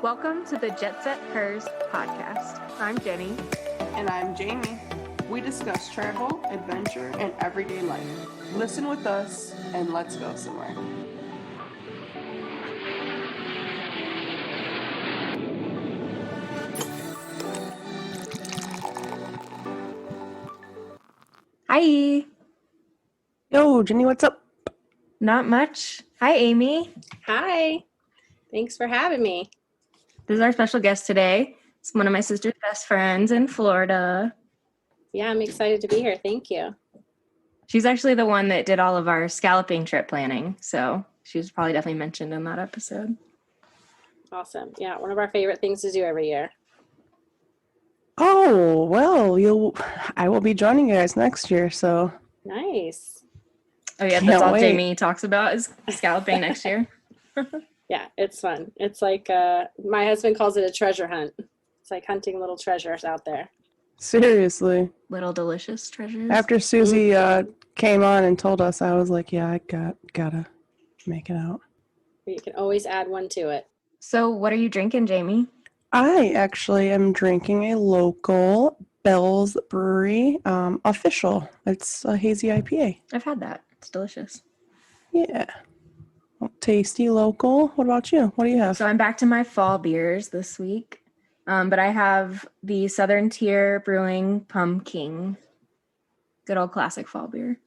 Welcome to the Jet Set Hers podcast. I'm Jenny. And I'm Jamie. We discuss travel, adventure, and everyday life. Listen with us, and let's go somewhere. Hi. Yo, Jenny, what's up? Not much. Hi, Amy. Hi. Thanks for having me. This is our special guest today. It's one of my sister's best friends in Florida. Yeah, I'm excited to be here. Thank you. She's actually the one that did all of our scalloping trip planning, so she was probably definitely mentioned in that episode. Awesome. Yeah, one of our favorite things to do every year. Oh, well, I will be joining you guys next year, so. Nice. Oh yeah, that's Can't all wait. Jamie talks about is scalloping next year. Yeah, it's fun. It's like, my husband calls it a treasure hunt. It's like hunting little treasures out there. Seriously. Little delicious treasures. After Susie came on and told us, I was like, yeah, I gotta make it out. You can always add one to it. So what are you drinking, Jamie? I actually am drinking a local Bell's Brewery official. It's a hazy IPA. I've had that. It's delicious. Yeah. Well, tasty, local. What about you? What do you have? So I'm back to my fall beers this week. But I have the Southern Tier Brewing Pumpkin. Good old classic fall beer.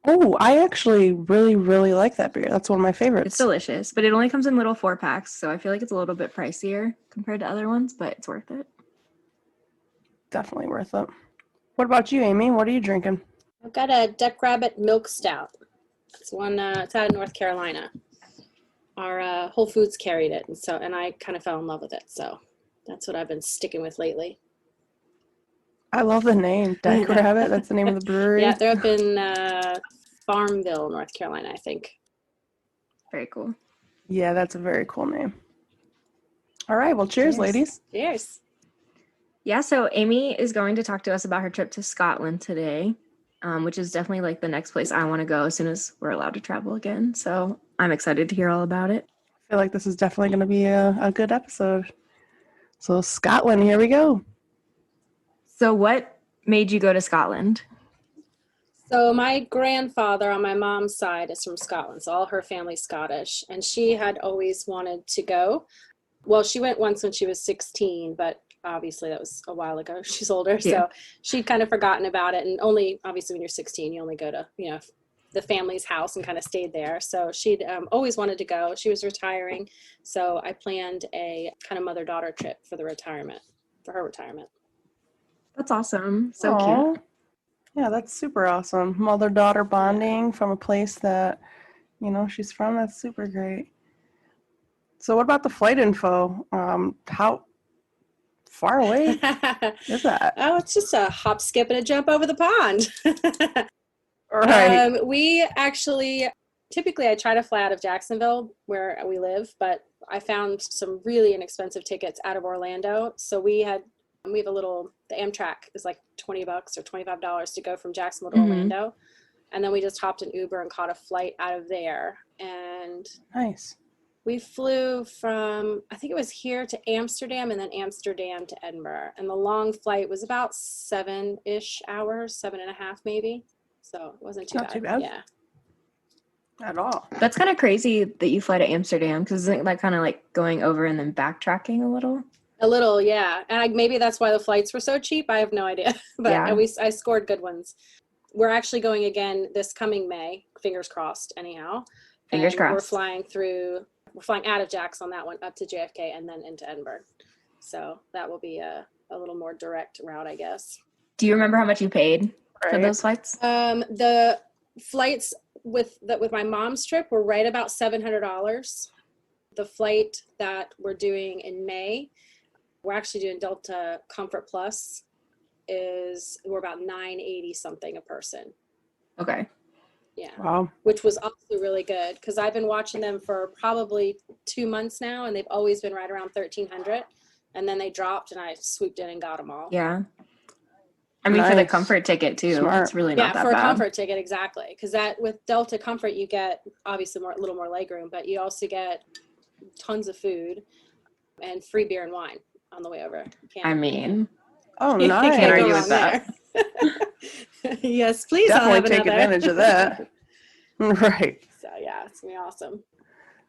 Oh, I actually really, really like that beer. That's one of my favorites. It's delicious, but it only comes in little 4-packs, so I feel like it's a little bit pricier compared to other ones, but it's worth it. Definitely worth it. What about you, Amy? What are you drinking? I've got a Duck Rabbit Milk Stout. It's one. It's out of North Carolina. Our Whole Foods carried it, and I kind of fell in love with it. So that's what I've been sticking with lately. I love the name. Duck Rabbit. That's the name of the brewery. Yeah, they're up in Farmville, North Carolina, I think. Very cool. Yeah, that's a very cool name. All right. Well, cheers. Ladies. Cheers. Yeah, so Amy is going to talk to us about her trip to Scotland today, which is definitely like the next place I want to go as soon as we're allowed to travel again. So I'm excited to hear all about it. I feel like this is definitely going to be a good episode. So Scotland, here we go. So what made you go to Scotland? So my grandfather on my mom's side is from Scotland, so all her family's Scottish, and she had always wanted to go. Well, she went once when she was 16, but obviously that was a while ago. She's older, so she'd kind of forgotten about it, and only, obviously when you're 16, you only go to, the family's house and kind of stayed there. So she'd always wanted to go. She was retiring, so I planned a kind of mother-daughter trip for her retirement. That's awesome. So Aw. cute. Yeah, that's super awesome. Mother-daughter bonding from a place that, she's from. That's super great. So what about the flight info? How far away is that? Oh, it's just a hop, skip, and a jump over the pond. All right. We actually, typically I try to fly out of Jacksonville where we live, but I found some really inexpensive tickets out of Orlando. So we have the Amtrak is like $20 or $25 to go from Jacksonville to Orlando. And then we just hopped an Uber and caught a flight out of there. And Nice. we flew from, I think it was here to Amsterdam and then Amsterdam to Edinburgh. And the long flight was about 7-ish hours, 7.5 maybe. So it wasn't too Not bad. too bad. Yeah. At all. That's kind of crazy that you fly to Amsterdam, because isn't it like kind of like going over and then backtracking a little? A little, yeah. And maybe that's why the flights were so cheap. I have no idea. But Yeah. I scored good ones. We're actually going again this coming May. Fingers crossed, anyhow. Fingers And crossed. We're flying out of Jax on that one, up to JFK, and then into Edinburgh. So that will be a little more direct route, I guess. Do you remember how much you paid for Right. those flights? The flights with my mom's trip were right about $700. The flight that we're doing in May, we're actually doing Delta Comfort Plus, we're about $980 something a person. Okay. Yeah. Wow. Which was also really good because I've been watching them for probably 2 months now, and they've always been right around $1,300, and then they dropped, and I swooped in and got them all. Yeah. I mean, for the Nice. comfort ticket too, Smart. it's really not that for bad. a comfort ticket, exactly. Because that with Delta Comfort, you get obviously a little more legroom, but you also get tons of food, and free beer and wine on the way over. I mean, Oh, You nice. Can't go argue wrong with that. there. Yes, please. Definitely I'll have take another. advantage of that. Right. So yeah, it's gonna be awesome.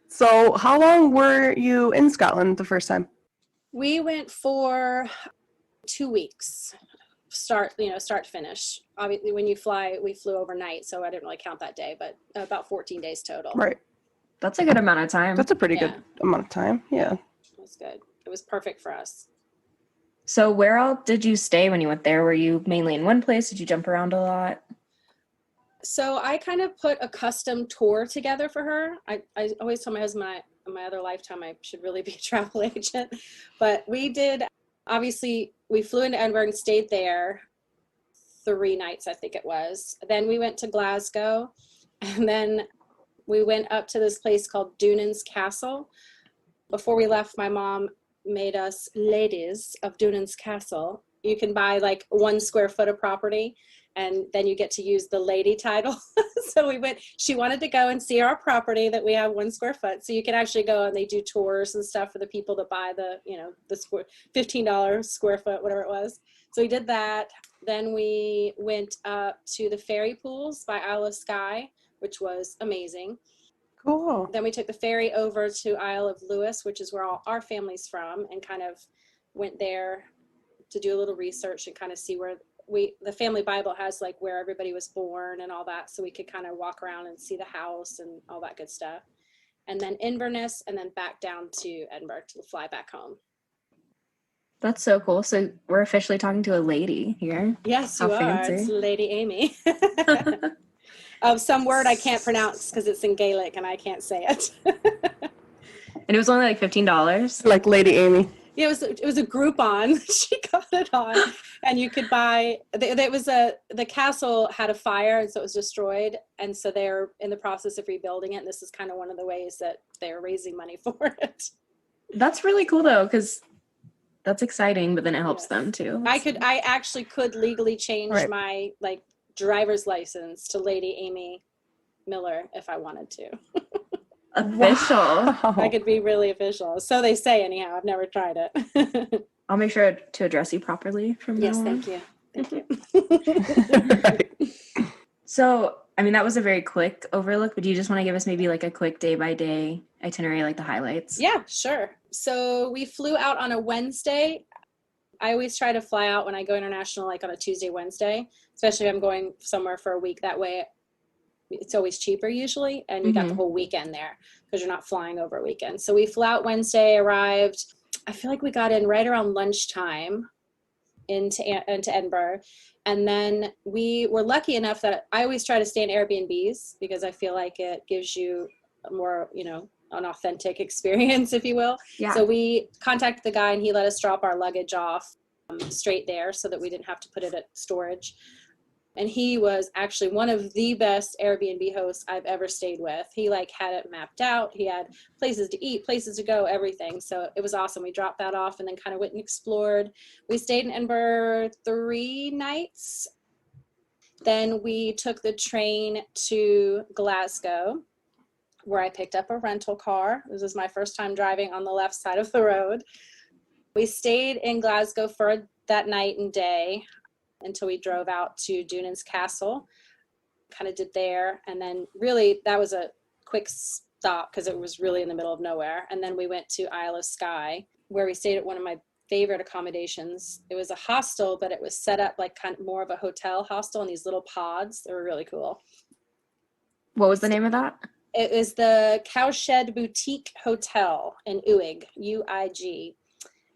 So how long were you in Scotland the first time? We went for 2 weeks. Start to finish. Obviously, when you fly, we flew overnight, so I didn't really count that day, but about 14 days total. Right. that's a good amount of time. That's a pretty Yeah. good amount of time. Yeah. It was good. It was perfect for us. So where else did you stay when you went there? Were you mainly in one place? Did you jump around a lot? So I kind of put a custom tour together for her. I always tell my husband in my other lifetime I should really be a travel agent. But we did, obviously, we flew into Edinburgh and stayed there 3 nights, I think it was. Then we went to Glasgow, and then we went up to this place called Dunan's Castle. Before we left, my mom made us ladies of Dunan's Castle. You can buy like 1 square foot of property, and then you get to use the lady title. So we went, she wanted to go and see our property that we have 1 square foot. So you can actually go, and they do tours and stuff for the people that buy the $15 square foot, whatever it was. So we did that. Then we went up to the fairy pools by Isle of Skye, which was amazing. Cool. Then we took the ferry over to Isle of Lewis, which is where all our family's from, and kind of went there to do a little research and kind of see where the family Bible has like where everybody was born and all that. So we could kind of walk around and see the house and all that good stuff. And then Inverness, and then back down to Edinburgh to fly back home. That's so cool. So we're officially talking to a lady here. Yes, How you are. fancy. It's Lady Amy. Of some word I can't pronounce because it's in Gaelic and I can't say it. And it was only like $15. Like Lady Amy. Yeah, it was a Groupon. She got it on, and you could buy. The castle had a fire, and so it was destroyed, and so they're in the process of rebuilding it. And this is kind of one of the ways that they're raising money for it. That's really cool though, because that's exciting, but then it helps them too. I actually could legally change Right. my like driver's license to Lady Amy Miller if I wanted to. Official. Wow. I could be really official. So they say anyhow. I've never tried it. I'll make sure to address you properly from now Yes, on. thank you. Thank you. Right. So, I mean, that was a very quick overlook, but do you just want to give us maybe like a quick day-by-day itinerary, like the highlights? Yeah, sure. So we flew out on a Wednesday. I always try to fly out when I go international, like on a Tuesday, Wednesday, especially if I'm going somewhere for a week. That way it's always cheaper usually, and you got the whole weekend there because you're not flying over a weekend. So we flew out Wednesday, arrived. I feel like we got in right around lunchtime into Edinburgh. And then we were lucky enough that I always try to stay in Airbnbs because I feel like it gives you a more, an authentic experience, if you will. Yeah. So we contacted the guy and he let us drop our luggage off straight there so that we didn't have to put it at storage. And he was actually one of the best Airbnb hosts I've ever stayed with. He had it mapped out. He had places to eat, places to go, everything. So it was awesome. We dropped that off and then kind of went and explored. We stayed in Edinburgh 3 nights. Then we took the train to Glasgow, where I picked up a rental car. This was my first time driving on the left side of the road. We stayed in Glasgow for that night and day until we drove out to Dunan's Castle, kind of did there. And then really that was a quick stop because it was really in the middle of nowhere. And then we went to Isle of Skye, where we stayed at one of my favorite accommodations. It was a hostel, but it was set up like kind of more of a hotel hostel in these little pods. They were really cool. What was the name of that? It was the Cowshed Boutique Hotel in Uig, U-I-G,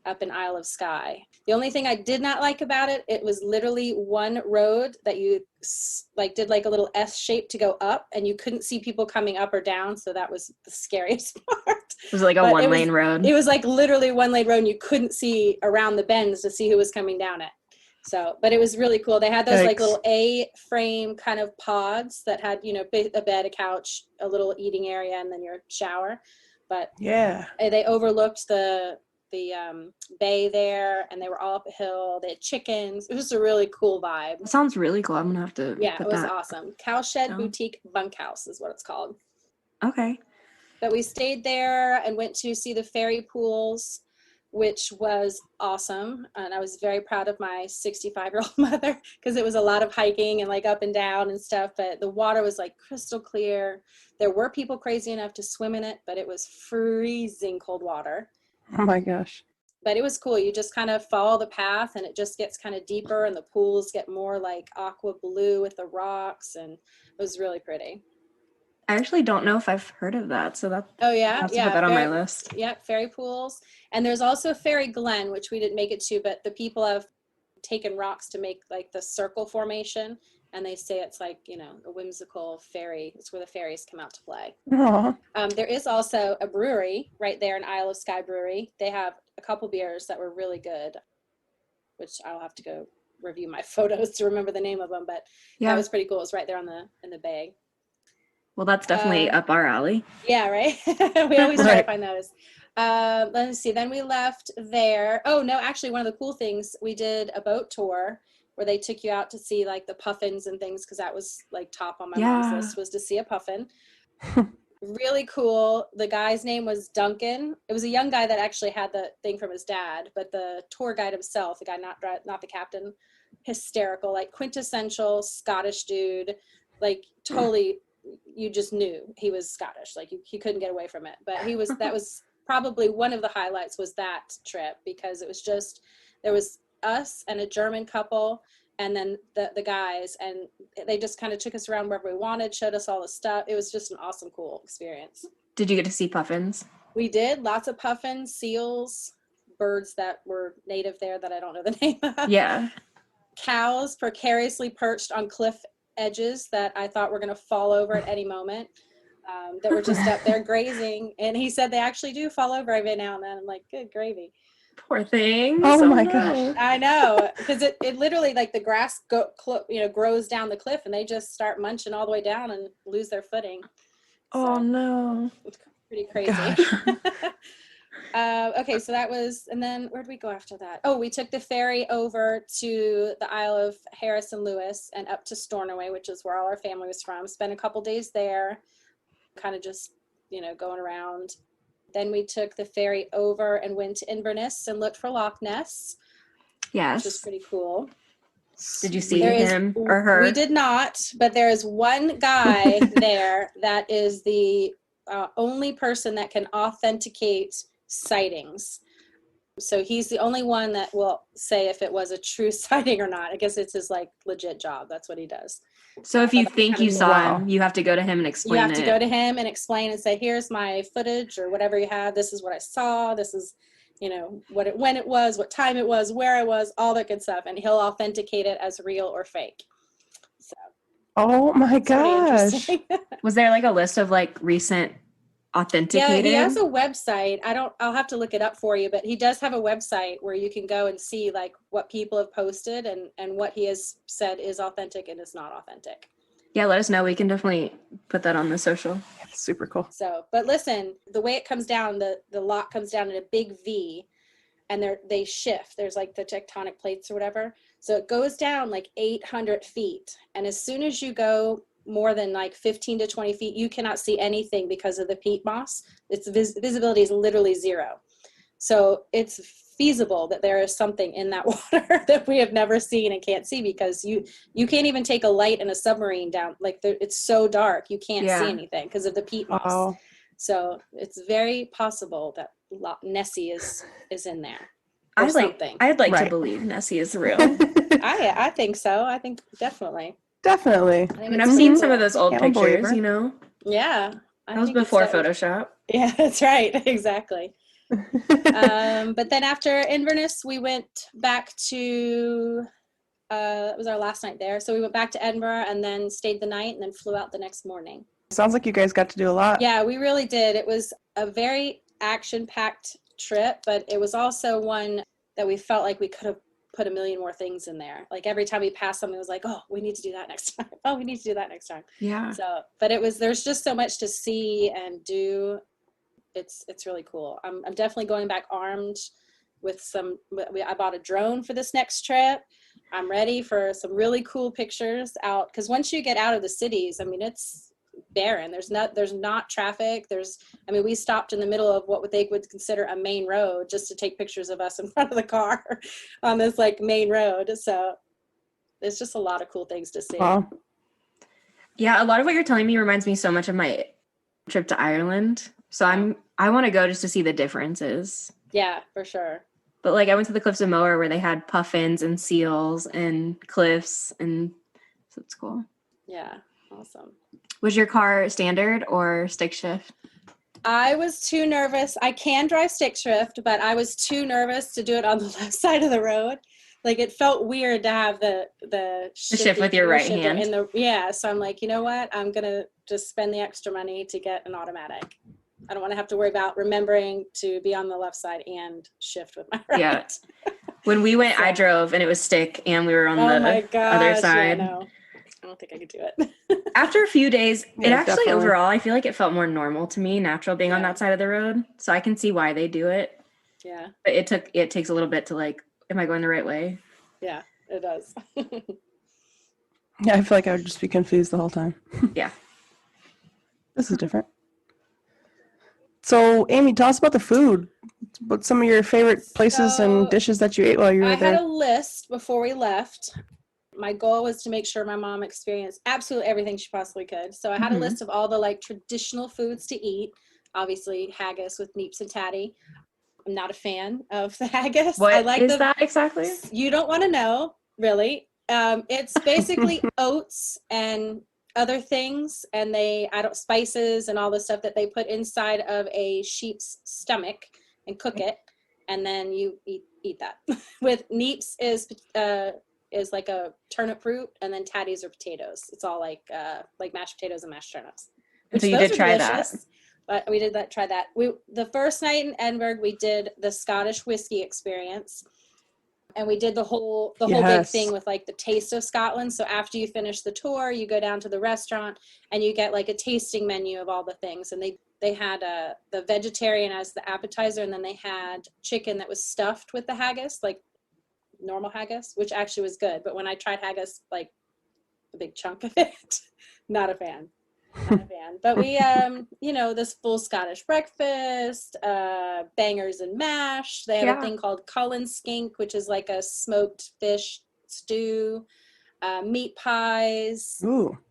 up in Isle of Skye. The only thing I did not like about it, it was literally one road that you did like a little S shape to go up, and you couldn't see people coming up or down. So that was the scariest part. It was like a one-lane road. It was like literally one-lane road, and you couldn't see around the bends to see who was coming down it. So, but it was really cool. They had those like little A-frame kind of pods that had, a bed, a couch, a little eating area, and then your shower. But yeah, they overlooked the bay there, and they were all up a hill. They had chickens. It was a really cool vibe. It sounds really cool. I'm gonna have to. Yeah, put it was that awesome. Cowshed down. Boutique Bunkhouse is what it's called. Okay. But we stayed there and went to see the fairy pools, which was awesome. And I was very proud of my 65-year-old mother because it was a lot of hiking and like up and down and stuff. But the water was like crystal clear. There were people crazy enough to swim in it, but it was freezing cold water. Oh my gosh. But it was cool. You just kind of follow the path and it just gets kind of deeper and the pools get more like aqua blue with the rocks, and it was really pretty. I actually don't know if I've heard of that, so that Oh yeah, I have to yeah. put that on my list. Yeah, fairy pools. And there's also Fairy Glen, which we didn't make it to, but the people have taken rocks to make like the circle formation, and they say it's like, you know, a whimsical fairy. It's where the fairies come out to play. Aw. There is also a brewery right there in Isle of Skye Brewery. They have a couple beers that were really good, which I'll have to go review my photos to remember the name of them, but that was pretty cool. It was right there in the bay. Well, that's definitely up our alley. Yeah, right? We always try to find those. Let's see. Then we left there. Oh, no, actually, one of the cool things, we did a boat tour where they took you out to see like the puffins and things, because that was like top on my mom's list, was to see a puffin. Really cool. The guy's name was Duncan. It was a young guy that actually had the thing from his dad, but the tour guide himself, the guy not the captain, hysterical, like quintessential Scottish dude, like totally. You just knew he was Scottish, like he couldn't get away from it. But that was probably one of the highlights, was that trip, because it was just, there was us and a German couple and then the guys, and they just kind of took us around wherever we wanted, showed us all the stuff. It was just an awesome, cool experience. Did you get to see puffins? We did. Lots of puffins, seals, birds that were native there that I don't know the name of. Yeah. Cows precariously perched on cliff edges that I thought were going to fall over at any moment, that were just up there grazing. And he said they actually do fall over every now and then. I'm like, good gravy. Poor thing. Oh my gosh. I know, because it literally, like the grass grows down the cliff and they just start munching all the way down and lose their footing. Oh no. It's pretty crazy. Okay, so that was, and then where'd we go after that? Oh, we took the ferry over to the Isle of Harris and Lewis and up to Stornoway, which is where all our family was from. Spent a couple days there, kind of just, going around. Then we took the ferry over and went to Inverness and looked for Loch Ness. Yes. Which was pretty cool. Did you see him or her? We did not, but there is one guy there that is the only person that can authenticate sightings. So he's the only one that will say if it was a true sighting or not. I guess it's his like legit job. That's what he does. So if you think you saw him, you have to go to him and explain it. You have to go to him and explain and say, here's my footage or whatever you have. This is what I saw. This is, when it was, what time it was, where I was, all that good stuff. And he'll authenticate it as real or fake. So. Oh my gosh. Was there like a list of like recent authenticated? Yeah, he has a website. I'll have to look it up for you, but he does have a website where you can go and see like what people have posted and what he has said is authentic and is not authentic. Yeah, let us know. We can definitely put that on the social. Super cool. So, but listen, the way it comes down, the lock comes down in a big V, and they shift. There's like the tectonic plates or whatever. So it goes down like 800 feet. And as soon as you go more than like 15 to 20 feet, you cannot see anything because of the peat moss. Its visibility is literally zero. So it's feasible that there is something in that water that we have never seen and can't see, because you can't even take a light in a submarine down. Like it's so dark, you can't see anything because of the peat moss. Wow. So it's very possible that Nessie is in there. I'd like to believe Nessie is real. I think so. I think definitely. Definitely. I mean, I've seen some of those old pictures, Yeah. That was before Photoshop. Yeah, that's right. Exactly. But then after Inverness, we went back to, it was our last night there. So we went back to Edinburgh and then stayed the night and then flew out the next morning. Sounds like you guys got to do a lot. Yeah, we really did. It was a very action-packed trip, but it was also one that we felt like we could have put a million more things in there. Like every time we passed something, it was like, oh, we need to do that next time. Oh, we need to do that next time. Yeah. So, but there's just so much to see and do. It's really cool. I'm definitely going back armed with I bought a drone for this next trip. I'm ready for some really cool pictures out, because once you get out of the cities, I mean, it's barren. There's not traffic. We stopped in the middle of what they would consider a main road just to take pictures of us in front of the car on this like main road. So there's just a lot of cool things to see. Wow. Yeah, a lot of what you're telling me reminds me so much of my trip to Ireland. So I want to go just to see the differences. Yeah, for sure. But like I went to the Cliffs of Moher where they had puffins and seals and cliffs, and so it's cool. Yeah, awesome. Was your car standard or stick shift? I was too nervous. I can drive stick shift, but I was too nervous to do it on the left side of the road. Like it felt weird to have the shift with your right hand. So I'm like, you know what? I'm gonna just spend the extra money to get an automatic. I don't want to have to worry about remembering to be on the left side and shift with my right. Yeah. When we went, I drove and it was stick, and we were on the other side. Yeah, no. I don't think I could do it. After a few days, Yeah, it actually definitely. overall, I feel like it felt more normal to me, natural being on that side of the road. So I can see why they do it. Yeah. But it takes a little bit to like, am I going the right way? Yeah, it does. Yeah, I feel like I would just be confused the whole time. Yeah. This is different. So, Amy, tell us about the food. What's some of your favorite places and dishes that you ate while you were there? I had a list before we left. My goal was to make sure my mom experienced absolutely everything she possibly could. So I had a list of all the like traditional foods to eat. Obviously, haggis with neeps and tatty. I'm not a fan of the haggis. What is that exactly? You don't want to know, really. It's basically oats and other things, and spices and all the stuff that they put inside of a sheep's stomach and cook it, and then you eat that. With neeps is like a turnip root, and then tatties are potatoes. It's all like mashed potatoes and mashed turnips. So you did try that. But we did try that. The first night in Edinburgh, we did the Scottish whiskey experience, and we did the whole big thing with like the taste of Scotland. So after you finish the tour, you go down to the restaurant and you get like a tasting menu of all the things. And they had the vegetarian as the appetizer, and then they had chicken that was stuffed with the haggis, like normal haggis, which actually was good. But when I tried haggis, like a big chunk of it, not a fan. But we this full Scottish breakfast, bangers and mash. They have a thing called Cullen skink, which is like a smoked fish stew, meat pies,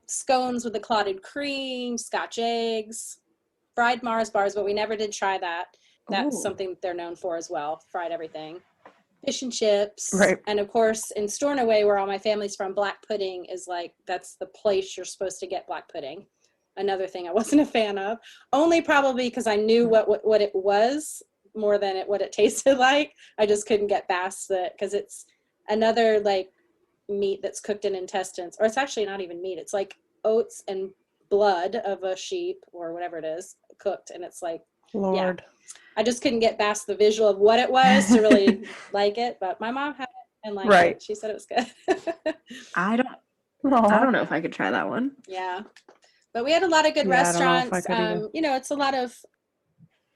scones with the clotted cream, Scotch eggs, fried Mars bars, but we never did try that. That's something that they're known for as well, fried everything. Fish and chips. Right. And of course, in Stornoway, where all my family's from, black pudding is like, that's the place you're supposed to get black pudding. Another thing I wasn't a fan of, only probably because I knew what it was more than what it tasted like. I just couldn't get past it because it's another like meat that's cooked in intestines, or it's actually not even meat. It's like oats and blood of a sheep or whatever it is cooked, and it's like, Lord. I just couldn't get past the visual of what it was to really like it. But my mom had it and liked it. She said it was good. I don't know if I could try that one. Yeah. But we had a lot of good restaurants. It's a lot of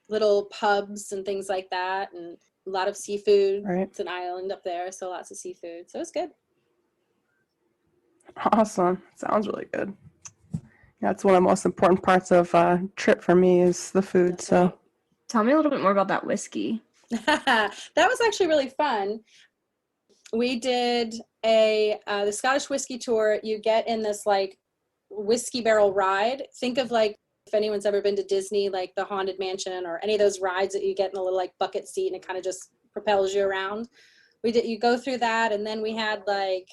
little pubs and things like that, and a lot of seafood. Right. It's an island up there, so lots of seafood. So it's good. Awesome. Sounds really good. That's one of the most important parts of a trip for me is the food. That's so right. Tell me a little bit more about that whiskey. That was actually really fun. We did the Scottish whiskey tour. You get in this like whiskey barrel ride. Think of like if anyone's ever been to Disney, like the Haunted Mansion or any of those rides that you get in a little like bucket seat and it kind of just propels you around. You go through that, and then we had like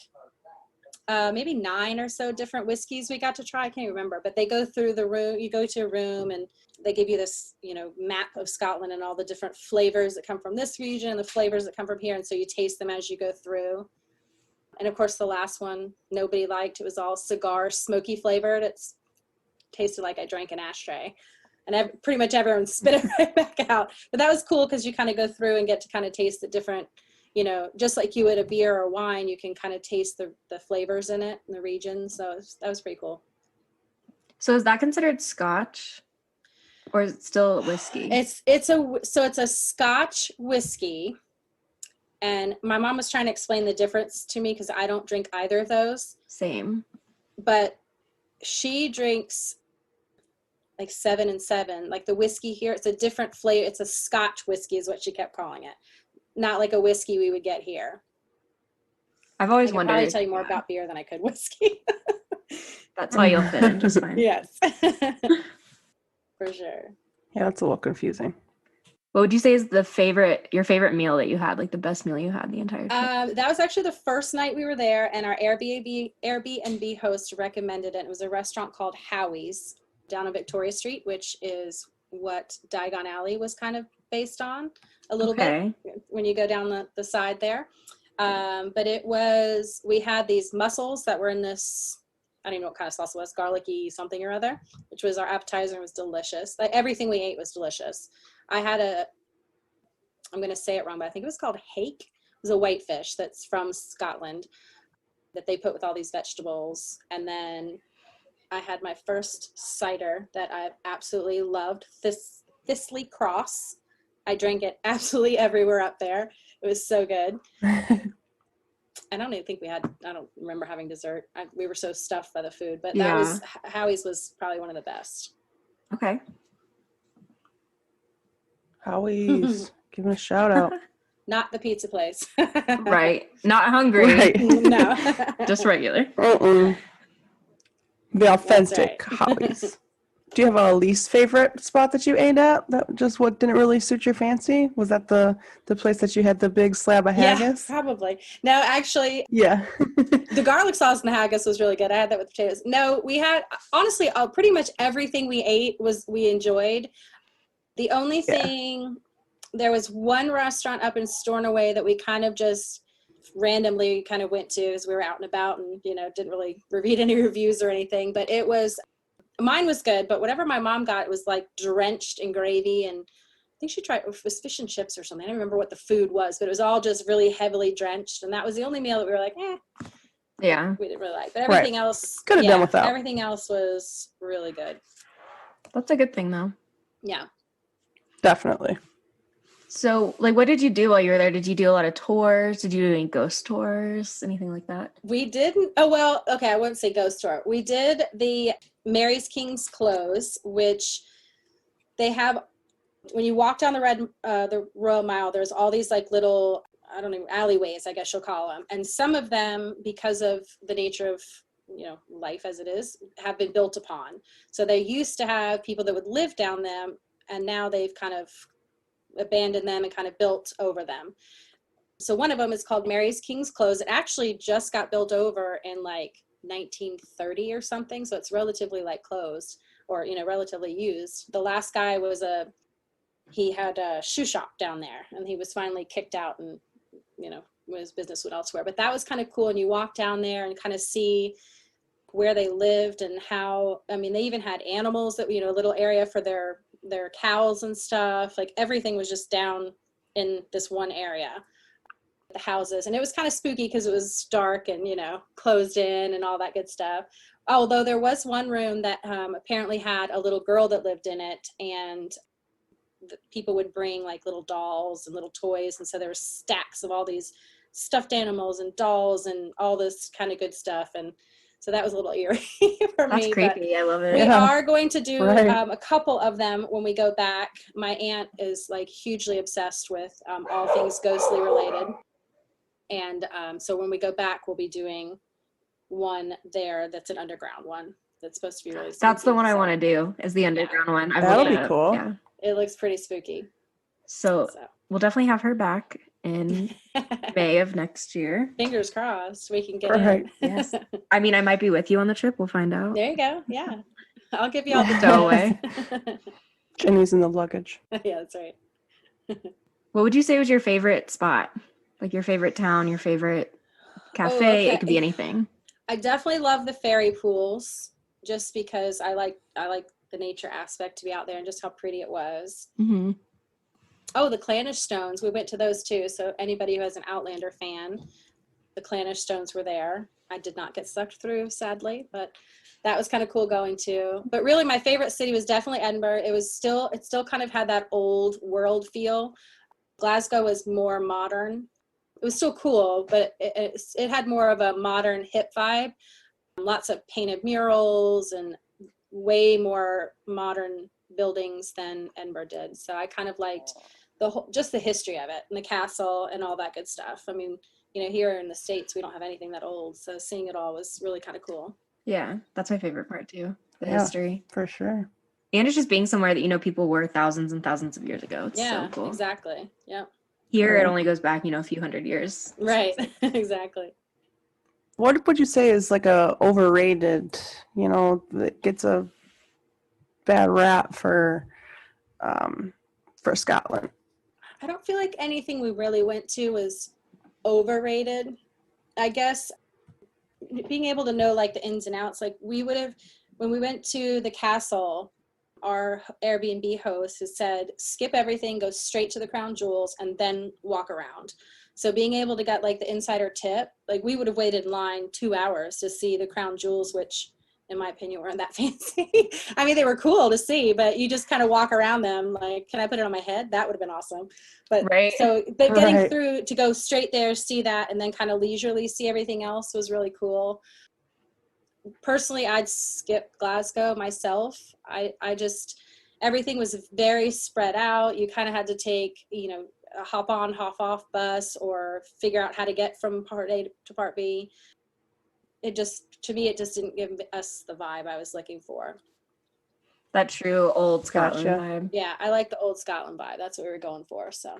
maybe 9 or so different whiskeys we got to try. I can't remember, but they go through the room. You go to a room and they give you this, map of Scotland and all the different flavors that come from this region and the flavors that come from here. And so you taste them as you go through. And of course, the last one nobody liked. It was all cigar smoky flavored. It's tasted like I drank an ashtray, and pretty much everyone spit it right back out. But that was cool because you kind of go through and get to kind of taste the different, just like you would a beer or wine, you can kind of taste the flavors in it in the region. So that was pretty cool. So is that considered Scotch, or is it still whiskey? It's a Scotch whiskey. And my mom was trying to explain the difference to me because I don't drink either of those. Same. But she drinks like 7 and 7. Like the whiskey here, it's a different flavor. It's a Scotch whiskey is what she kept calling it. Not like a whiskey we would get here. I've I always could wondered. probably tell you more about beer than I could whiskey. That's why you'll fit in just fine. Yes. For sure. Yeah, that's a little confusing. What would you say is your favorite meal that you had, like the best meal you had the entire trip? That was actually the first night we were there, and our Airbnb host recommended it. It was a restaurant called Howie's down on Victoria Street, which is what Diagon Alley was kind of based on a little bit when you go down the side there. But we had these mussels that were in this, I don't even know what kind of sauce it was, garlicky something or other, which was our appetizer and was delicious. Like everything we ate was delicious. I had I'm going to say it wrong, but I think it was called hake. It was a whitefish that's from Scotland that they put with all these vegetables. And then I had my first cider that I absolutely loved, Thistley Cross. I drank it absolutely everywhere up there. It was so good. I don't even think I don't remember having dessert. We were so stuffed by the food, but Howie's was probably one of the best. Okay. Howie's, give him a shout out. Not the pizza place. Right. Not hungry. Right. No. Just regular. The authentic Howie's. Do you have a least favorite spot that you ate at that just what didn't really suit your fancy? Was that the place that you had the big slab of haggis? Yeah, probably. No, actually. Yeah. The garlic sauce and the haggis was really good. I had that with potatoes. No, we had, honestly, pretty much everything we ate we enjoyed. The only thing, there was one restaurant up in Stornoway that we kind of just randomly kind of went to as we were out and about and, didn't really read any reviews or anything, but mine was good, but whatever my mom got, it was like drenched in gravy, and I think she tried, it was fish and chips or something. I don't remember what the food was, but it was all just really heavily drenched, and that was the only meal that we were like, yeah, we didn't really like. But everything else, could have done without. Everything else was really good. That's a good thing, though. Yeah, definitely. So, like, what did you do while you were there? Did you do a lot of tours? Did you do any ghost tours? Anything like that? We didn't. Oh, well, okay, I wouldn't say ghost tour. We did the Mary's King's Close, which they have, when you walk down the Royal Mile, there's all these like little, I don't know, alleyways, I guess you'll call them. And some of them, because of the nature of, life as it is, have been built upon. So they used to have people that would live down them, and now they've kind of abandoned them and kind of built over them. So one of them is called Mary's King's Close. It actually just got built over in like 1930 or something. So it's relatively like closed or, relatively used. The last guy he had a shoe shop down there, and he was finally kicked out and, when his business went elsewhere. But that was kind of cool. And you walk down there and kind of see where they lived and how, they even had animals that, a little area for their cows and stuff. Like everything was just down in this one area, the houses. And it was kind of spooky because it was dark and, closed in and all that good stuff. Although there was one room that apparently had a little girl that lived in it, and people would bring like little dolls and little toys. And so there were stacks of all these stuffed animals and dolls and all this kind of good stuff. And so that was a little eerie for me. That's creepy. I love it. We are going to do a couple of them when we go back. My aunt is like hugely obsessed with all things ghostly related. And so when we go back, we'll be doing one there that's an underground one that's supposed to be really spooky. That's the one I want to do, is the underground one. That'll be cool. Yeah. It looks pretty spooky. So we'll definitely have her back in May of next year. Fingers crossed we can get in. Yes. I might be with you on the trip. We'll find out. There you go. Yeah. I'll give you all the stowaway. Jenny's in the luggage. Yeah, that's right. What would you say was your favorite spot? Like your favorite town, your favorite cafe? Okay. It could be anything. I definitely love the fairy pools just because I like the nature aspect to be out there and just how pretty it was. Mm-hmm. Oh, the Clanish Stones. We went to those too. So anybody who has an Outlander fan, the Clanish Stones were there. I did not get sucked through, sadly, but that was kind of cool going to. But really my favorite city was definitely Edinburgh. It still kind of had that old world feel. Glasgow was more modern. It was still cool, but it had more of a modern hip vibe. Lots of painted murals and way more modern buildings than Edinburgh did. So I kind of liked just the history of it and the castle and all that good stuff. I mean, here in the States, we don't have anything that old. So seeing it all was really kind of cool. Yeah, that's my favorite part too, the history. For sure. And it's just being somewhere that, people were thousands and thousands of years ago. It's so cool. Exactly. Yeah. Here, it only goes back, a few hundred years. Right. Exactly. What would you say is like a overrated, that gets a bad rap for Scotland? I don't feel like anything we really went to was overrated. I guess being able to know like the ins and outs, like when we went to the castle, our Airbnb host has said, skip everything, go straight to the crown jewels and then walk around. So being able to get like the insider tip, like we would have waited in line 2 hours to see the crown jewels, which in my opinion weren't that fancy. I mean, they were cool to see, but you just kind of walk around them like, can I put it on my head? That would have been awesome. But getting through to go straight there, see that, and then kind of leisurely see everything else was really cool. Personally, I'd skip Glasgow myself. I just, everything was very spread out. You kind of had to take, a hop on, hop off bus or figure out how to get from part A to part B. To me, it just didn't give us the vibe I was looking for. That true old Scotland vibe. Yeah, I like the old Scotland vibe. That's what we were going for, so.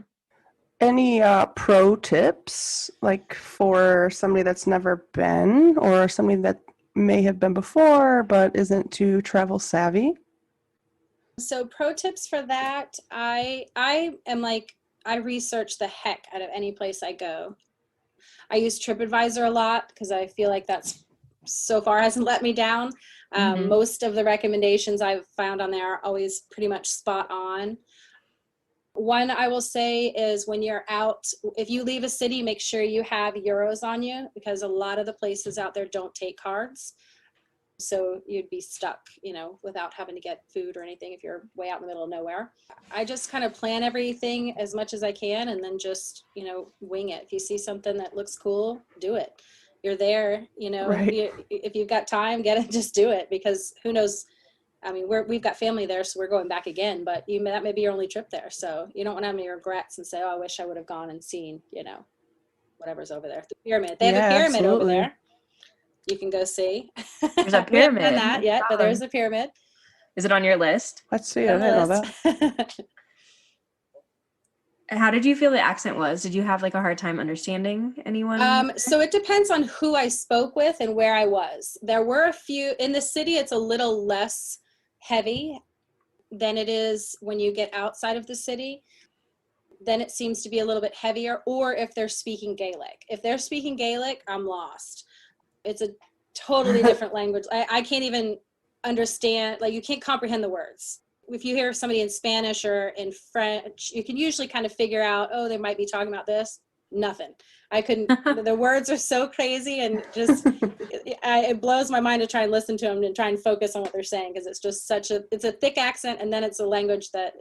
Any pro tips, like for somebody that's never been or somebody that may have been before but isn't too travel savvy? So pro tips for that, I am like, I research the heck out of any place I go. I use TripAdvisor a lot because I feel like that's so far hasn't let me down. Most of the recommendations I've found on there are always pretty much spot on. One I will say is when you're out, if you leave a city, make sure you have euros on you because a lot of the places out there don't take cards. So you'd be stuck, without having to get food or anything if you're way out in the middle of nowhere. I just kind of plan everything as much as I can and then just, wing it. If you see something that looks cool, do it. You're there, Right. If you've got time, just do it because who knows. I mean, we've got family there, so we're going back again, but that may be your only trip there. So you don't want to have any regrets and say, oh, I wish I would have gone and seen, whatever's over there. The pyramid. They have a pyramid over there. You can go see. There's a pyramid. We haven't done that yet, but there's a pyramid. Is it on your list? Let's see. I didn't know that. How did you feel the accent was? Did you have like a hard time understanding anyone? So it depends on who I spoke with and where I was. There were a few in the city. It's a little less heavy than it is when you get outside of the city. Then it seems to be a little bit heavier, or if they're speaking Gaelic. If they're speaking Gaelic, I'm lost. It's a totally different language. I can't even understand, like you can't comprehend the words. If you hear somebody in Spanish or in French, you can usually kind of figure out, oh, they might be talking about this. Nothing. I couldn't, the words are so crazy and just, it blows my mind to try and listen to them and try and focus on what they're saying because it's just it's a thick accent and then it's a language that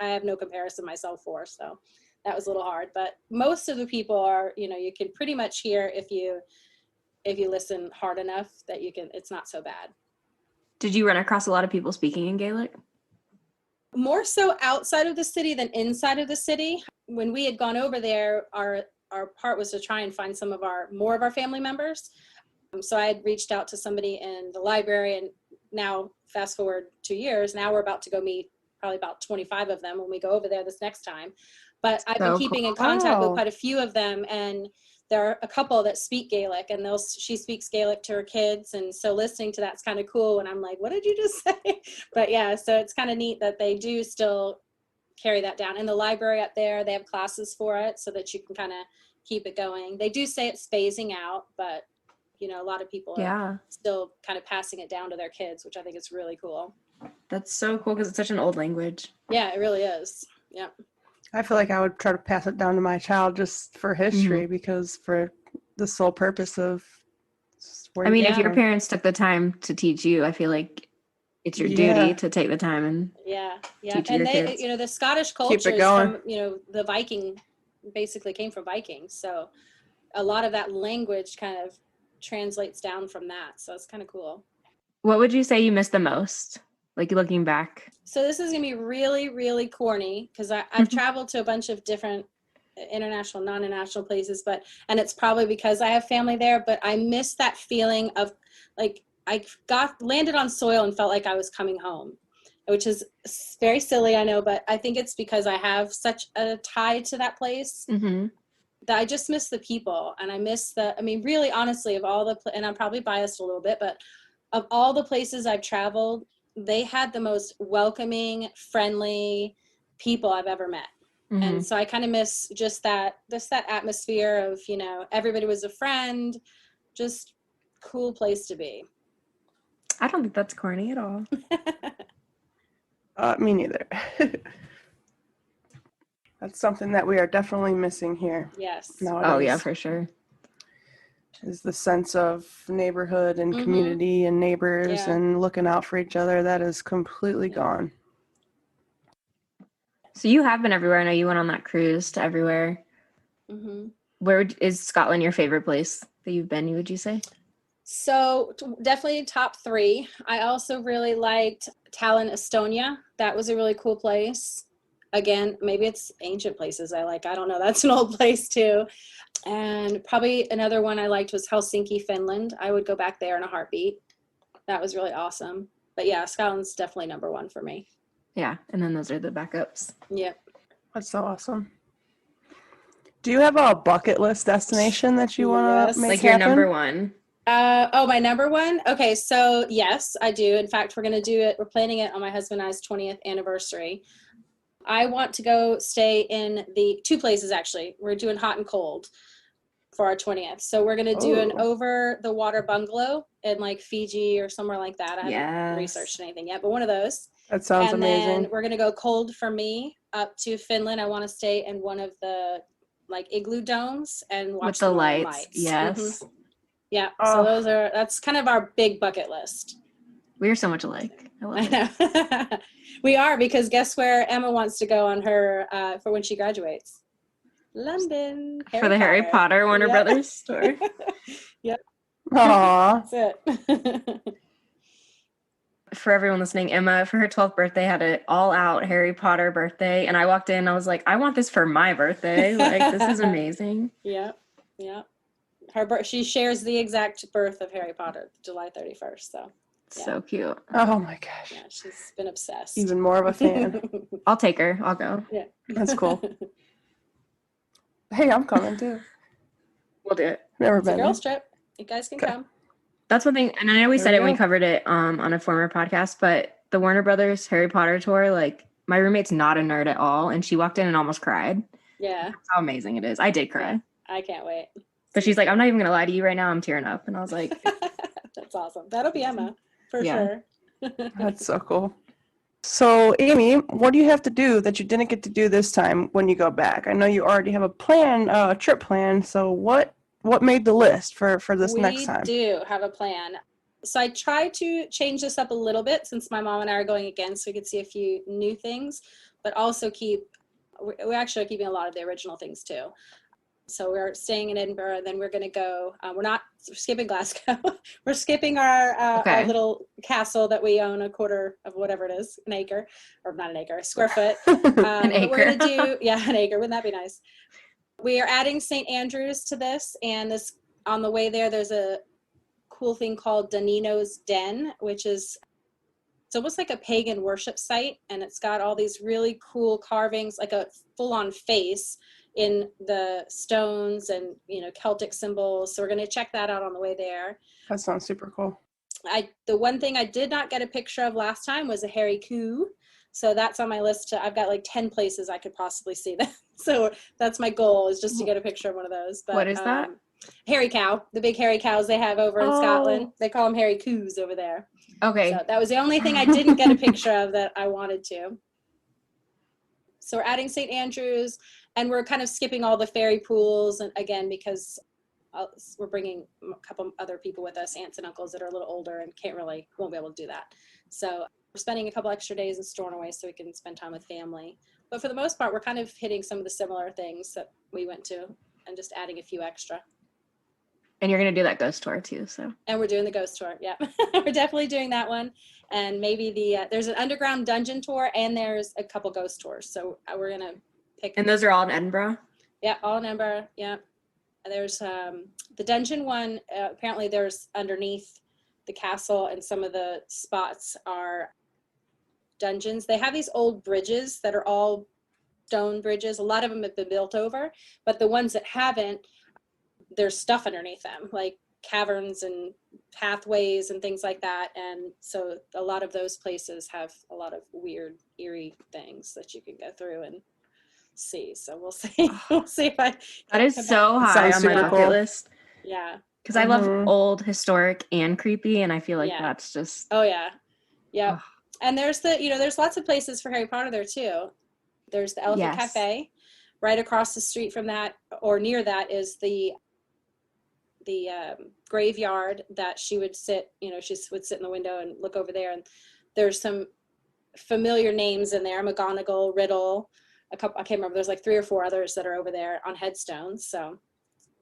I have no comparison myself for. So that was a little hard, but most of the people are, you can pretty much hear if you listen hard enough that it's not so bad. Did you run across a lot of people speaking in Gaelic? More so outside of the city than inside of the city. When we had gone over there, our part was to try and find more of our family members. So I had reached out to somebody in the library and now fast forward 2 years, now we're about to go meet probably about 25 of them when we go over there this next time. But I've been keeping in contact with quite a few of them and there are a couple that speak Gaelic and she speaks Gaelic to her kids. And so listening to that's kind of cool. And I'm like, what did you just say? But yeah, so it's kind of neat that they do still carry that down. In the library up there, they have classes for it so that you can kind of keep it going. They do say it's phasing out, but a lot of people are still kind of passing it down to their kids, which I think is really cool. That's so cool because it's such an old language. Yeah, it really is. Yeah. I feel like I would try to pass it down to my child just for history because for the sole purpose of if your parents took the time to teach you, I feel like it's your duty to take the time and teach your kids. The Scottish culture is from, the Viking basically came from Vikings. So a lot of that language kind of translates down from that. So it's kind of cool. What would you say you miss the most? Like looking back. So this is going to be really, really corny because I've traveled to a bunch of different international, non-international places, and it's probably because I have family there, but I miss that feeling of like I landed on soil and felt like I was coming home, which is very silly, I know, but I think it's because I have such a tie to that place that I just miss the people. And I miss really, honestly, of all and I'm probably biased a little bit, but of all the places I've traveled, they had the most welcoming, friendly people I've ever met. And so I kind of miss just that atmosphere of, everybody was a friend, just cool place to be. I don't think that's corny at all. Me neither. That's something that we are definitely missing here. Yes. Nowadays. Oh, yeah, for sure. Is the sense of neighborhood and community and neighbors and looking out for each other. That is completely gone. So you have been everywhere. I know you went on that cruise to everywhere. Where is Scotland your favorite place that you've been, would you say? So definitely top 3. I also really liked Tallinn, Estonia. That was a really cool place. Again, maybe it's ancient places I like. I don't know. That's an old place too. And probably another one I liked was Helsinki, Finland. I would go back there in a heartbeat. That was really awesome. But yeah, Scotland's definitely number 1 for me. Yeah, and then those are the backups. Yep. That's so awesome. Do you have a bucket list destination that you want to make like happen? your number 1? My number 1? Okay, so yes, I do. In fact, we're going to do it. We're planning it on my husband and I's 20th anniversary. I want to go stay in the 2 places, actually. We're doing hot and cold for our 20th. So we're going to do an over the water bungalow in like Fiji or somewhere like that. I haven't researched anything yet, but one of those. That sounds amazing. And then we're going to go cold for me up to Finland. I want to stay in one of the like igloo domes and watch with the lights. Yes. Yeah. So that's kind of our big bucket list. We are so much alike. I love it. We are, because guess where Emma wants to go on her for when she graduates? London. For the Harry Potter Warner Brothers store. Yep. Aww. That's it. For everyone listening, Emma, for her 12th birthday, had an all-out Harry Potter birthday. And I walked in and I was like, I want this for my birthday. Like, this is amazing. Yeah. Yeah. She shares the exact birth of Harry Potter, July 31st. So. Yeah. So cute. Oh my gosh. Yeah, she's been obsessed. Even more of a fan. I'll take her. I'll go. Yeah. That's cool. Hey, I'm coming too. We'll do it. Never It's been. a girls trip. You guys can come. That's one thing, and I know we said it when we covered it on a former podcast, but the Warner Brothers Harry Potter tour, like, my roommate's not a nerd at all, and she walked in and almost cried. Yeah. That's how amazing it is. I did cry. Yeah, I can't wait. But she's like, I'm not even going to lie to you right now. I'm tearing up. And I was like... That's awesome. That'll be Emma, for sure. That's so cool. So, Amy, what do you have to do that you didn't get to do this time when you go back? I know you already have a trip plan, so what made the list for this next time? We do have a plan. So I tried to change this up a little bit since my mom and I are going again, so we could see a few new things, but also we actually are keeping a lot of the original things too. So we're staying in Edinburgh, then we're going to go, we're skipping Glasgow. We're skipping our little castle that we own, a quarter of whatever it is, an acre, or not an acre, a square foot. An acre. We're going to do, an acre. Wouldn't that be nice? We are adding St. Andrews to this, and on the way there's a cool thing called Danino's Den, which is, it's almost like a pagan worship site, and it's got all these really cool carvings, like a full-on face in the stones and, Celtic symbols. So we're going to check that out on the way there. That sounds super cool. The one thing I did not get a picture of last time was a hairy coo. So that's on my list. I've got like 10 places I could possibly see that. So that's my goal, is just to get a picture of one of those. But, what is that? Hairy cow, the big hairy cows they have over in Scotland. They call them hairy coos over there. Okay. So that was the only thing I didn't get a picture of that I wanted to. So we're adding St. Andrews, and we're kind of skipping all the ferry pools, and again, because we're bringing a couple other people with us, aunts and uncles that are a little older and won't be able to do that. So we're spending a couple extra days in Stornoway so we can spend time with family. But for the most part, we're kind of hitting some of the similar things that we went to and just adding a few extra. And you're gonna do that ghost tour too, so. And we're doing the ghost tour. Yeah, we're definitely doing that one. And maybe there's an underground dungeon tour and there's a couple ghost tours. So we're gonna pick. And those are all in Edinburgh? Yeah, all in Edinburgh. Yeah. And there's the dungeon one. Apparently there's underneath the castle, and some of the spots are dungeons. They have these old bridges that are all stone bridges. A lot of them have been built over, but the ones that haven't, there's stuff underneath them, like caverns and pathways and things like that. And so a lot of those places have a lot of weird, eerie things that you can go through and see. So we'll see. We'll see if I. That is so high on my bucket cool. list. Yeah. Because I love old, historic, and creepy, and I feel like that's just. Oh yeah, yeah. And there's there's lots of places for Harry Potter there too. There's the Elephant Cafe, right across the street from that, or near that, is the graveyard that she would sit. She would sit in the window and look over there, and there's some familiar names in there: McGonagall, Riddle, a couple. I can't remember. There's like 3 or 4 others that are over there on headstones. So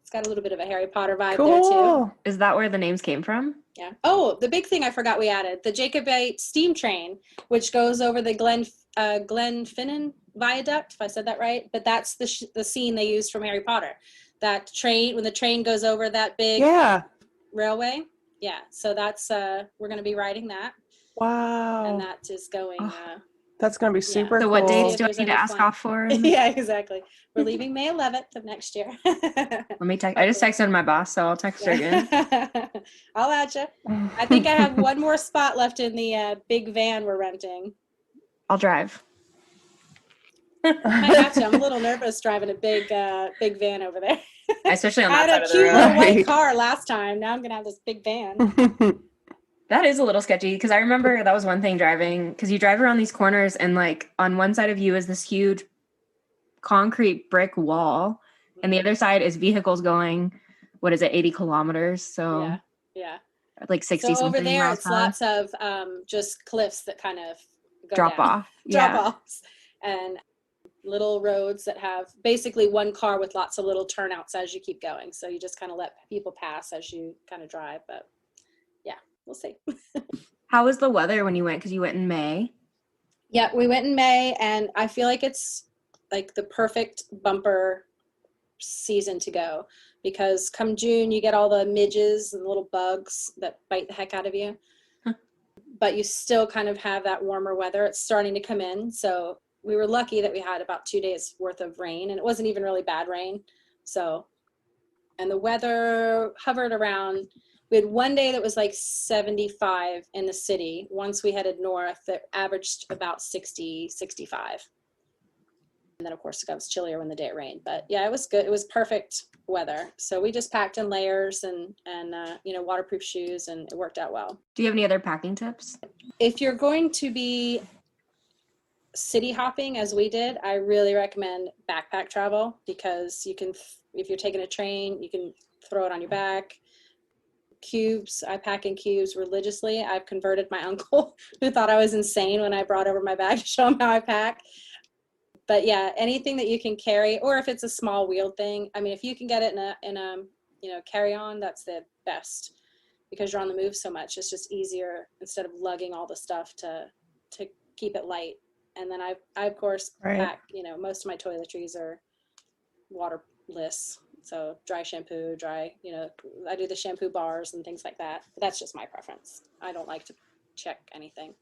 it's got a little bit of a Harry Potter vibe there too. Is that where the names came from? Yeah. Oh, the big thing I forgot we added, the Jacobite steam train, which goes over the Glenfinnan viaduct, if I said that right. But that's the scene they used from Harry Potter. That train, when the train goes over that big railway. Yeah. So that's we're going to be riding that. Wow. And that is going. That's going to be super So cool. what dates do I need to ask off for? Yeah, exactly. We're leaving May 11th of next year. Let me text. I just texted my boss, so I'll text her again. I'll add you. I think I have one more spot left in the big van we're renting. I'll drive. I have to. I'm a little nervous driving a big van over there. Especially on I that had side a of the cute road. little white car last time. Now I'm going to have this big van. That is a little sketchy, because I remember that was one thing driving, because you drive around these corners and like on one side of you is this huge concrete brick wall, and the other side is vehicles going, 80 kilometers? So yeah. Like 60 so over there, miles it's an hour. lots of just cliffs that kind of go Drop down. off. Drop offs. And little roads that have basically one car with lots of little turnouts as you keep going. So you just kind of let people pass as you kind of drive. But yeah, we'll see. How was the weather when you went? Because you went in May. Yeah, we went in May, and I feel like it's like the perfect bumper season to go, because come June you get all the midges and little bugs that bite the heck out of you. But you still kind of have that warmer weather. It's starting to come in. So we were lucky that we had about 2 days worth of rain, and it wasn't even really bad rain. So, and the weather hovered around, we had one day that was like 75 in the city. Once we headed north, that averaged about 60, 65. And then of course it got chillier when the day it rained, but yeah, it was good. It was perfect weather. So we just packed in layers and waterproof shoes, and it worked out well. Do you have any other packing tips? If you're going to be city hopping as we did, I really recommend backpack travel, because you can, if you're taking a train, you can throw it on your back. Cubes, I pack in cubes religiously. I've converted my uncle who thought I was insane when I brought over my bag to show him how I pack. But yeah, anything that you can carry, or if it's a small wheeled thing, I mean, if you can get it in a carry-on, that's the best, because you're on the move so much. It's just easier instead of lugging all the stuff to keep it light. And then I of course pack, most of my toiletries are waterless. So dry shampoo, I do the shampoo bars and things like that. But that's just my preference. I don't like to check anything.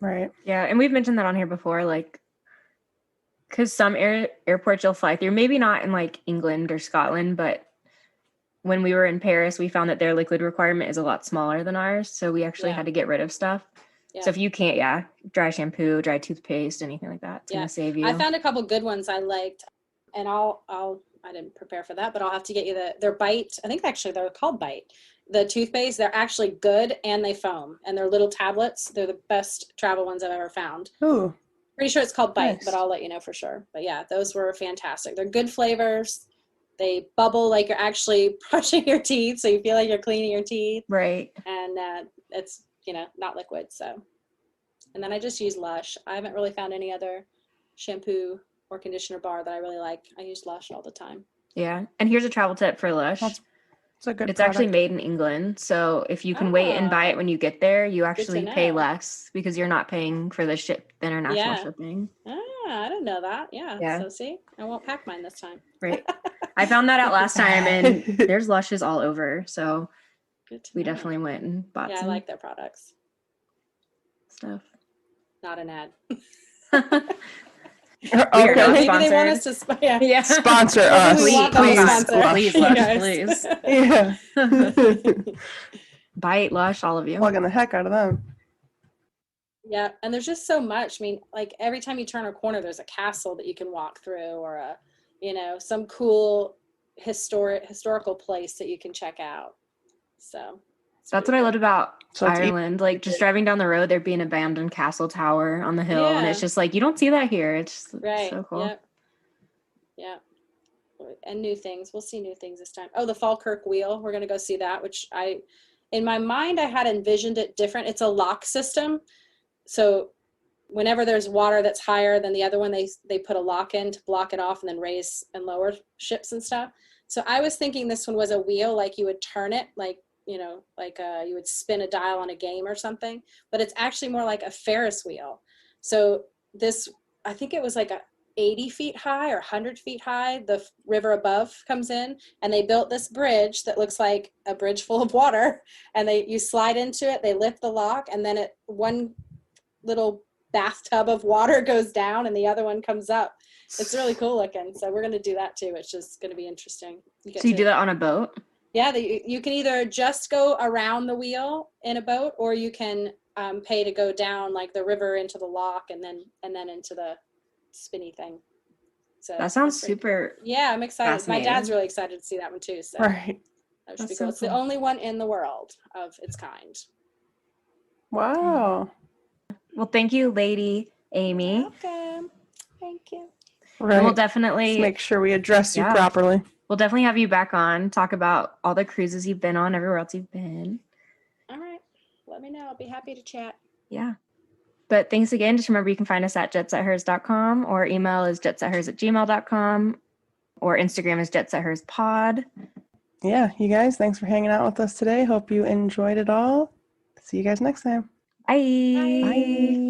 Right. Yeah, and we've mentioned that on here before, like, because some airports you'll fly through, maybe not in like England or Scotland, but when we were in Paris, we found that their liquid requirement is a lot smaller than ours. So we actually had to get rid of stuff. Yeah. So if you can't, dry shampoo, dry toothpaste, anything like that, it's going to save you. I found a couple good ones I liked, and I didn't prepare for that, but I'll have to get you their Bite. I think actually they're called Bite. The toothpaste, they're actually good, and they foam, and they're little tablets. They're the best travel ones I've ever found. Ooh. Pretty sure it's called Bite, Nice. But I'll let you know for sure. But yeah, those were fantastic. They're good flavors. They bubble like you're actually brushing your teeth, so you feel like you're cleaning your teeth. Right. And it's, not liquid. So, and then I just use Lush. I haven't really found any other shampoo or conditioner bar that I really like. I use Lush all the time. Yeah. And here's a travel tip for Lush. It's a good It's actually product. made in England. So if you can wait and buy it when you get there, you actually pay know. less because you're not paying for the international shipping. I didn't know that. Yeah. So see, I won't pack mine this time. Right. I found that out last time, and there's Lushes all over. So we definitely went and bought some. I like their products. Stuff. Not an ad. We're not Maybe sponsored. they want us to sponsor us. Please. Yeah. Bite Lush, all of you. Plugging the heck out of them. Yeah, and there's just so much. I mean, like every time you turn a corner, there's a castle that you can walk through, or some cool historical place that you can check out. So that's what I loved about Ireland. Like just driving down the road, there'd be an abandoned castle tower on the hill, and it's just like you don't see that here. It's just so cool. Yeah. And new things. We'll see new things this time. Oh, the Falkirk wheel. We're gonna go see that, which in my mind I had envisioned it different. It's a lock system. So whenever there's water that's higher than the other one, they put a lock in to block it off and then raise and lower ships and stuff. So I was thinking this one was a wheel, like you would turn it, like you would spin a dial on a game or something, but it's actually more like a Ferris wheel. So this, I think it was like 80 feet high or 100 feet high, the river above comes in, and they built this bridge that looks like a bridge full of water, and you slide into it, they lift the lock, and then one little bathtub of water goes down and the other one comes up. It's really cool looking. So we're going to do that too. It's just going to be interesting. So you do that on a boat? Yeah, you can either just go around the wheel in a boat, or you can pay to go down like the river into the lock and then into the spinny thing. So that sounds super. Yeah, I'm excited. My dad's really excited to see that one too. So right. That should be cool. It's the only one in the world of its kind. Wow. Well, thank you, Lady Amy. You're welcome. Thank you. Right. And we'll definitely let's make sure we address you properly. We'll definitely have you back on, talk about all the cruises you've been on, everywhere else you've been. All right. Let me know. I'll be happy to chat. Yeah. But thanks again. Just remember you can find us at jetsetHers.com, or email is jetsetHers@gmail.com, or Instagram is jetsetherspod. Yeah, you guys, thanks for hanging out with us today. Hope you enjoyed it all. See you guys next time. Bye. Bye.